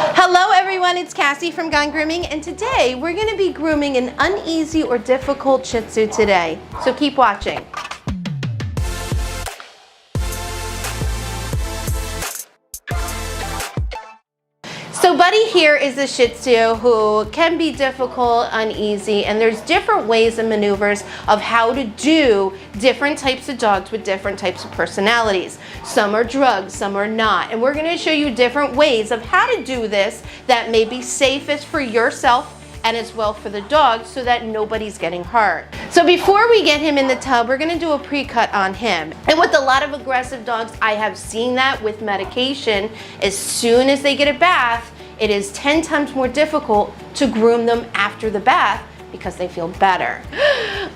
Hello everyone, it's Cassie from Grooming, and today we're going to be grooming an uneasy or difficult Shih Tzu today. So keep watching. So Buddy here is a Shih Tzu who can be difficult, uneasy, and there's different ways and maneuvers of how to do different types of dogs with different types of personalities. Some are drugged, some are not, and we're going to show you different ways of how to do this that may be safest for yourself and as well for the dog so that nobody's getting hurt. So before we get him in the tub, we're going to do a pre-cut on him. And with a lot of aggressive dogs, I have seen that with medication. As soon as they get a bath, it is 10 times more difficult to groom them after the bath because they feel better.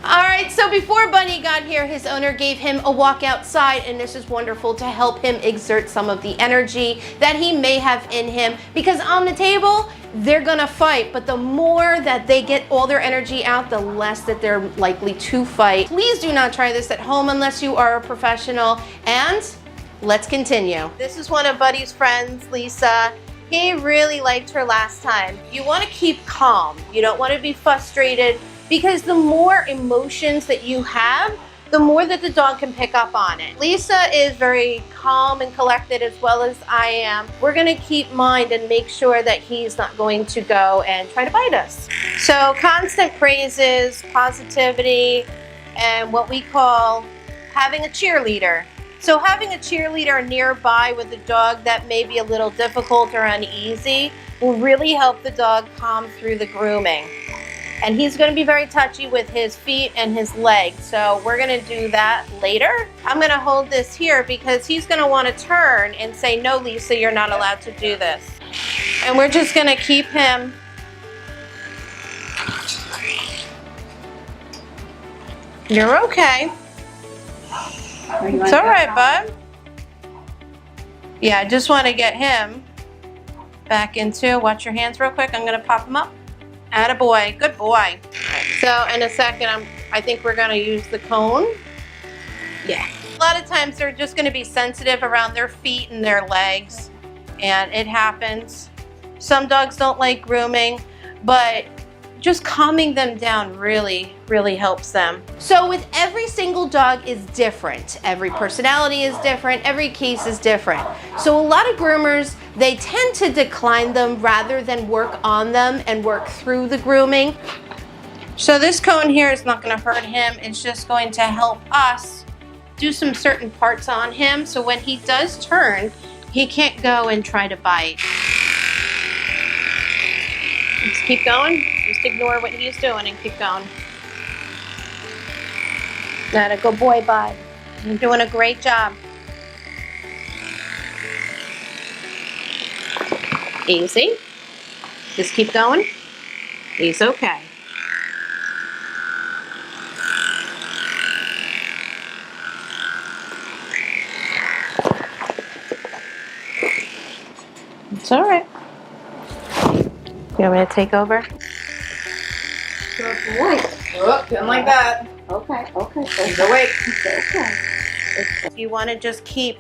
All right, so before Bunny got here, his owner gave him a walk outside, and this is wonderful to help him exert some of the energy that he may have in him, because on the table, they're gonna fight, but the more that they get all their energy out, the less that they're likely to fight. Please do not try this at home unless you are a professional, and let's continue. This is one of Buddy's friends, Lisa. He really liked her last time. You want to keep calm. You don't want to be frustrated, because the more emotions that you have, the more that the dog can pick up on it. Lisa is very calm and collected, as well as I am. We're going to keep mind and make sure that he's not going to go and try to bite us. So constant praises, positivity, and what we call having a cheerleader. So having a cheerleader nearby with a dog that may be a little difficult or uneasy will really help the dog calm through the grooming. And he's going to be very touchy with his feet and his legs, so we're going to do that later. I'm going to hold this here because he's going to want to turn and say, "No, Lisa, you're not allowed to do this." And we're just going to keep him. You're okay. It's all right, bud. Yeah, I just want to get him back into, watch your hands real quick. I'm going to pop him up. Attaboy, good boy. Right, so in a second, I think we're going to use the cone. Yeah. A lot of times they're just going to be sensitive around their feet and their legs, and it happens. Some dogs don't like grooming, but just calming them down really helps them. So with every single dog is different. Every personality is different. Every case is different. So a lot of groomers, they tend to decline them rather than work on them and work through the grooming. So this cone here is not going to hurt him. It's just going to help us do some certain parts on him. So when he does turn, he can't go and try to bite. Just keep going. Just ignore what he's doing and keep going. That a good boy, bud. You're doing a great job. Easy. Just keep going. He's okay. It's all right. You want me to take over? Good boy. Oh, doing like that. Okay. He's awake. Okay. You want to just keep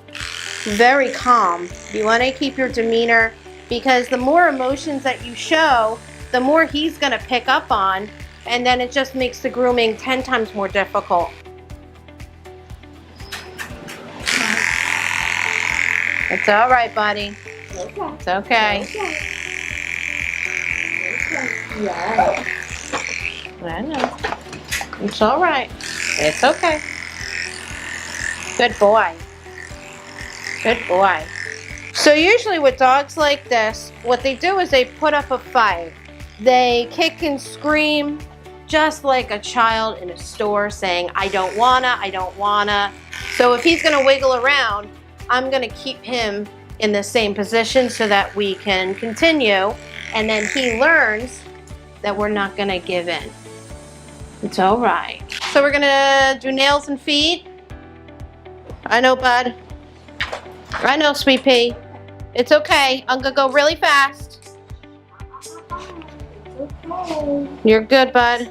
very calm. You want to keep your demeanor, because the more emotions that you show, the more he's going to pick up on, and then it just makes the grooming 10 times more difficult. It's all right, buddy. Okay. It's okay. Yeah. I know. It's all right. It's okay. Good boy. Good boy. So usually with dogs like this, what they do is they put up a fight. They kick and scream just like a child in a store saying, "I don't wanna, I don't wanna." So if he's gonna wiggle around, I'm gonna keep him in the same position so that we can continue, and then he learns that we're not gonna give in. It's all right. So we're gonna do nails and feet. I know, bud. I know, sweet pea. It's okay. I'm gonna go really fast. You're good, bud.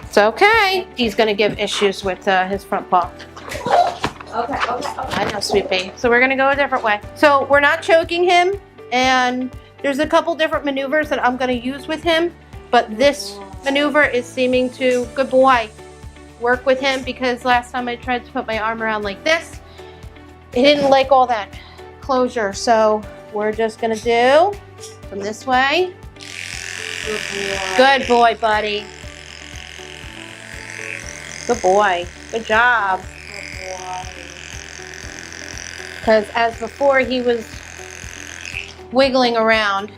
It's okay. He's gonna give issues with his front paw. I know, sweet pea. So we're gonna go a different way. So we're not choking him, and there's a couple different maneuvers that I'm gonna use with him, but this maneuver is seeming to, good boy, work with him, because last time I tried to put my arm around like this, he didn't like all that closure. So we're just gonna do from this way. Good boy, buddy. Good boy. Good job. Because as before, he was wiggling around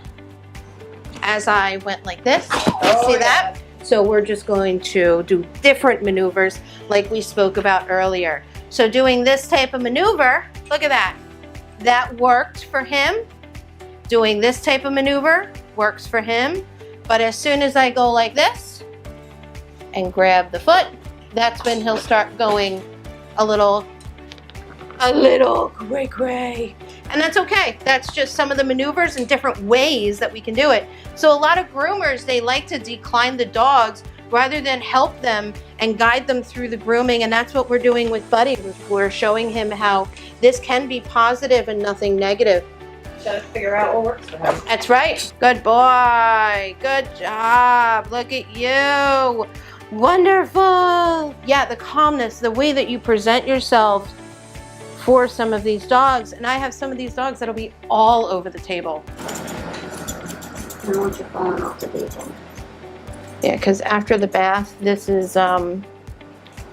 as I went like this. See that? So we're just going to do different maneuvers like we spoke about earlier. So doing this type of maneuver, look at that. That worked for him. Doing this type of maneuver works for him. But as soon as I go like this and grab the foot, that's when he'll start going a little cray. And that's okay. That's just some of the maneuvers and different ways that we can do it. So a lot of groomers, they like to decline the dogs rather than help them and guide them through the grooming. And that's what we're doing with Buddy. We're showing him how this can be positive and nothing negative. Trying to figure out what works for him. That's right. Good boy. Good job. Look at you. Wonderful. Yeah, the calmness, the way that you present yourself for some of these dogs. And I have some of these dogs that'll be all over the table. I don't want you falling off the table. Yeah, because after the bath, this is, the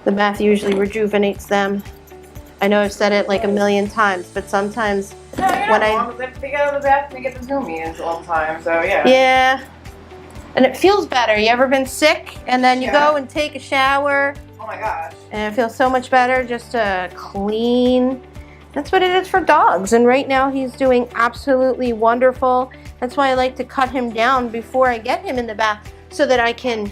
bath usually rejuvenates them. I know I've said it like a million times, but sometimes No, yeah, when as long as they get out of the bath and they get the zoomies all the time, so yeah. Yeah. And it feels better. You ever been sick and then you Yeah. go and take a shower Oh my gosh. and it feels so much better just to clean? That's what it is for dogs. And right now he's doing absolutely wonderful. That's why I like to cut him down before I get him in the bath so that I can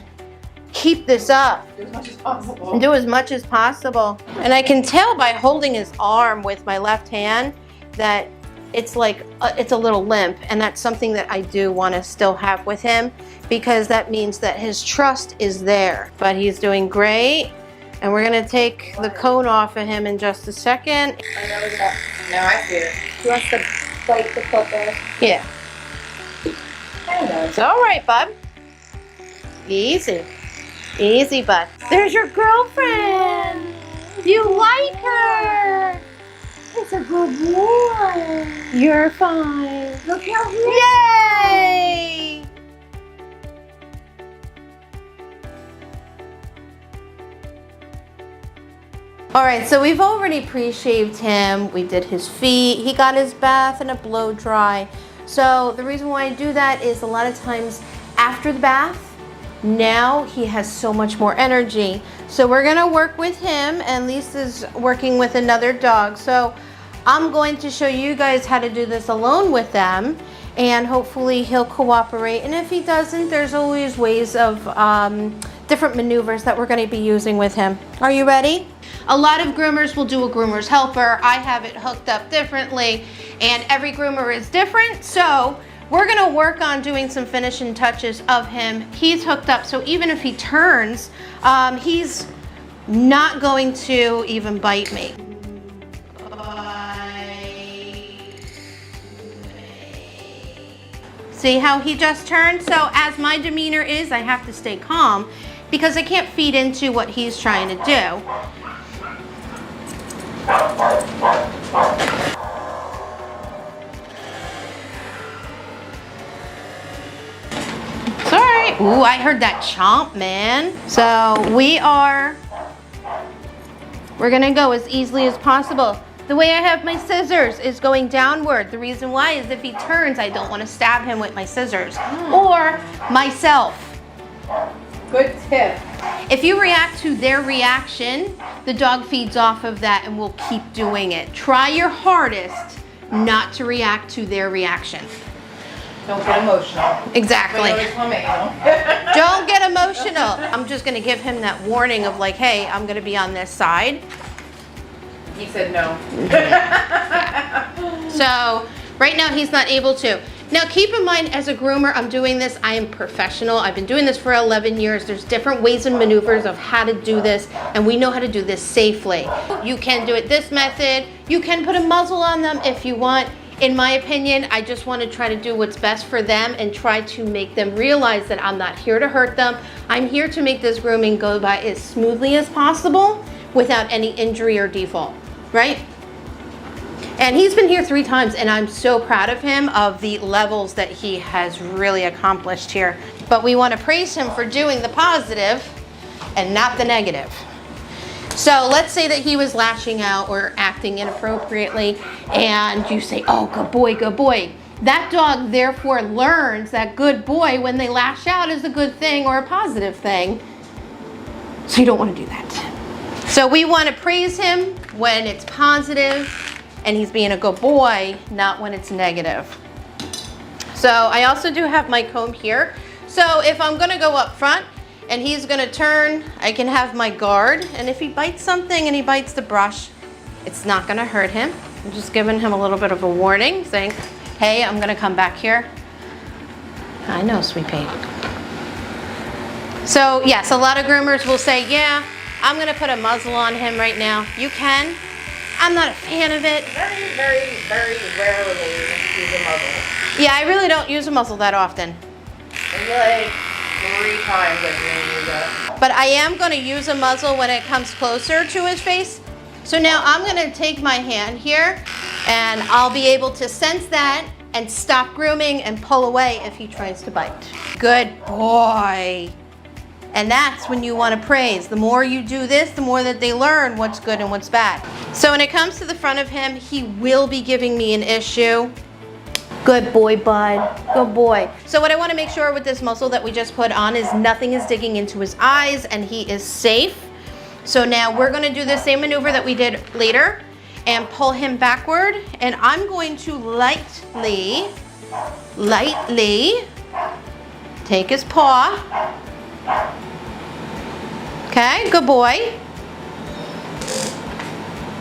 keep this up Do as much as possible. and do as much as possible. And I can tell by holding his arm with my left hand that it's like, it's a little limp, and that's something that I do want to still have with him because that means that his trust is there. But he's doing great, and we're gonna take the cone off of him in just a second. I know that. Now I see it. He wants to bite the foot there. Yeah, I know. it's all right, bud. Easy, easy, bud. There's your girlfriend. You like her. It's a good boy. You're fine. Look how he Yay! All right, so we've already pre-shaved him. We did his feet. He got his bath and a blow dry. So the reason why I do that is a lot of times after the bath, now he has so much more energy. So we're gonna work with him, and Lisa's working with another dog. So I'm going to show you guys how to do this alone with them, and hopefully he'll cooperate. And if he doesn't, there's always ways of different maneuvers that we're gonna be using with him. Are you ready? A lot of groomers will do a groomer's helper. I have it hooked up differently, and every groomer is different. So we're gonna work on doing some finishing touches of him. He's hooked up, so even if he turns, he's not going to even bite me. See how he just turned? So as my demeanor is, I have to stay calm because I can't feed into what he's trying to do. It's all right. Ooh, I heard that chomp, man. So we're gonna go as easily as possible. The way I have my scissors is going downward. The reason why is if he turns, I don't want to stab him with my scissors or myself. Good tip. If you react to their reaction, the dog feeds off of that and will keep doing it. Try your hardest not to react to their reaction. Don't get emotional. Exactly. But you always want me, you know? Don't get emotional. I'm just gonna give him that warning of like, hey, I'm gonna be on this side. He said no. So right now he's not able to. Now keep in mind, as a groomer, I'm doing this, I am professional. I've been doing this for 11 years. There's different ways and maneuvers of how to do this, and we know how to do this safely. You can do it this method. You can put a muzzle on them if you want. In my opinion, I just want to try to do what's best for them and try to make them realize that I'm not here to hurt them. I'm here to make this grooming go by as smoothly as possible without any injury or default, right? And he's been here 3 times, and I'm so proud of him of the levels that he has really accomplished here. But we want to praise him for doing the positive and not the negative. So let's say that he was lashing out or acting inappropriately, and you say, oh, good boy, good boy. That dog therefore learns that good boy when they lash out is a good thing or a positive thing. So you don't want to do that. So we want to praise him when it's positive and he's being a good boy, not when it's negative. So I also do have my comb here. So if I'm going to go up front and he's going to turn, I can have my guard. And if he bites something and he bites the brush, it's not going to hurt him. I'm just giving him a little bit of a warning, saying, hey, I'm going to come back here. I know, sweet pea. So yes, a lot of groomers will say, yeah, I'm going to put a muzzle on him right now. You can. I'm not a fan of it. Very, very, very rarely use a muzzle. Yeah, I really don't use a muzzle that often. Maybe like 3 times I've used it. But I am going to use a muzzle when it comes closer to his face. So now I'm going to take my hand here and I'll be able to sense that and stop grooming and pull away if he tries to bite. Good boy. And that's when you want to praise. The more you do this, the more that they learn what's good and what's bad. So when it comes to the front of him, he will be giving me an issue. Good boy, bud. Good boy. So what I want to make sure with this muzzle that we just put on is nothing is digging into his eyes and he is safe. So now we're going to do the same maneuver that we did later and pull him backward. And I'm going to lightly take his paw. Okay, good boy.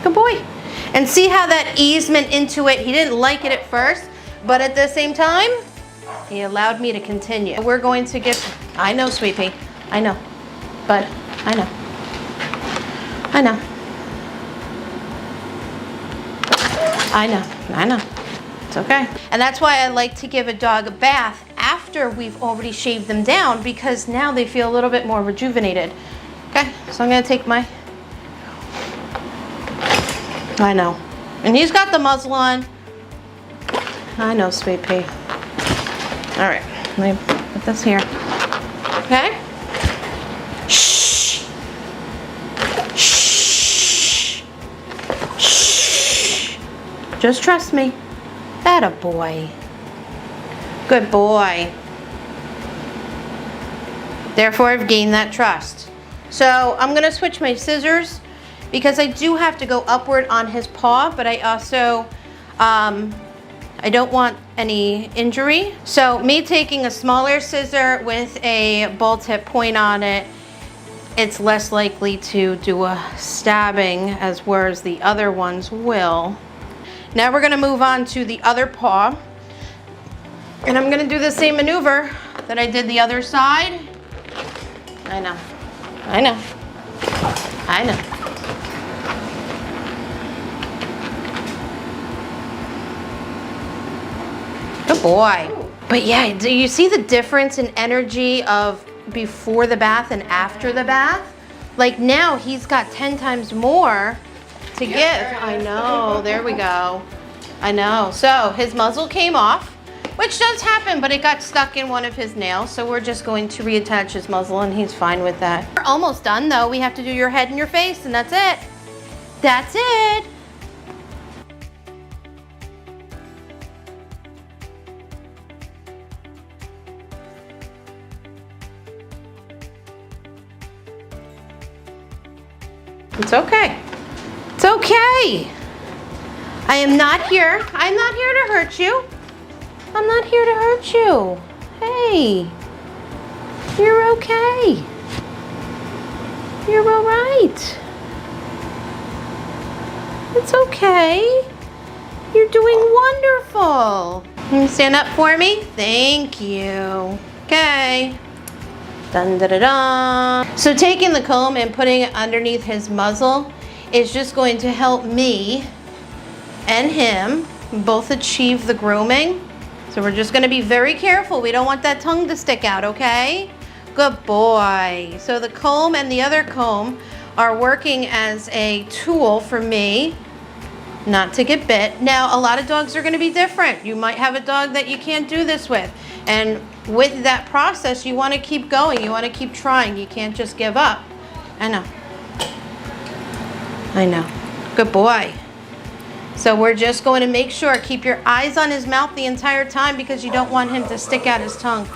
Good boy. And see how that easement into it, he didn't like it at first, but at the same time, he allowed me to continue. We're going to get, I know, sweet pea, I know, but I know. I know. I know. It's okay. And that's why I like to give a dog a bath after we've already shaved them down, because now they feel a little bit more rejuvenated. Okay, so I'm gonna take my, I know. And he's got the muzzle on. I know, sweet pea. All right, let me put this here. Okay? Shh. Shh. Shh. Just trust me. Atta boy. Good boy. Therefore, I've gained that trust. So I'm gonna switch my scissors because I do have to go upward on his paw, but I also, I don't want any injury. So me taking a smaller scissor with a ball tip point on it, it's less likely to do a stabbing as whereas the other ones will. Now we're gonna move on to the other paw. And I'm gonna do the same maneuver that I did the other side. I know. I know. I know. Good boy. But yeah, do you see the difference in energy of before the bath and after the bath? Like now he's got 10 times more to give. I know, there we go. I know. So his muzzle came off, which does happen, but it got stuck in one of his nails. So we're just going to reattach his muzzle and he's fine with that. We're almost done though. We have to do your head and your face and that's it. That's it. It's okay. It's okay. I am not here. I'm not here to hurt you. I'm not here to hurt you. Hey, you're okay. You're all right. It's okay. You're doing wonderful. Can you stand up for me? Thank you. Okay. Dun da da da. So taking the comb and putting it underneath his muzzle is just going to help me and him both achieve the grooming. So we're just gonna be very careful. We don't want that tongue to stick out, okay? Good boy. So the comb and the other comb are working as a tool for me not to get bit. Now, a lot of dogs are gonna be different. You might have a dog that you can't do this with. And with that process, you wanna keep going. You wanna keep trying. You can't just give up. I know. I know. Good boy. So we're just going to make sure, keep your eyes on his mouth the entire time because you don't want him to stick out his tongue.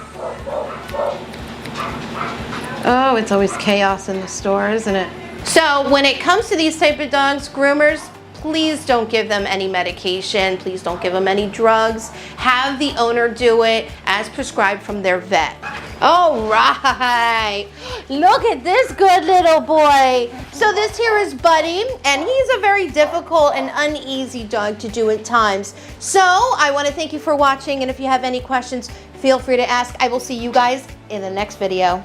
Oh, it's always chaos in the store, isn't it? So when it comes to these type of dogs, groomers, please don't give them any medication. Please don't give them any drugs. Have the owner do it as prescribed from their vet. All right. Look at this good little boy. So this here is Buddy, and he's a very difficult and uneasy dog to do at times. So I want to thank you for watching, and if you have any questions, feel free to ask. I will see you guys in the next video.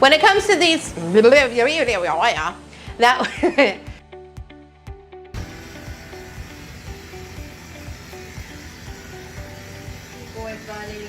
When it comes to these, that boy, Buddy.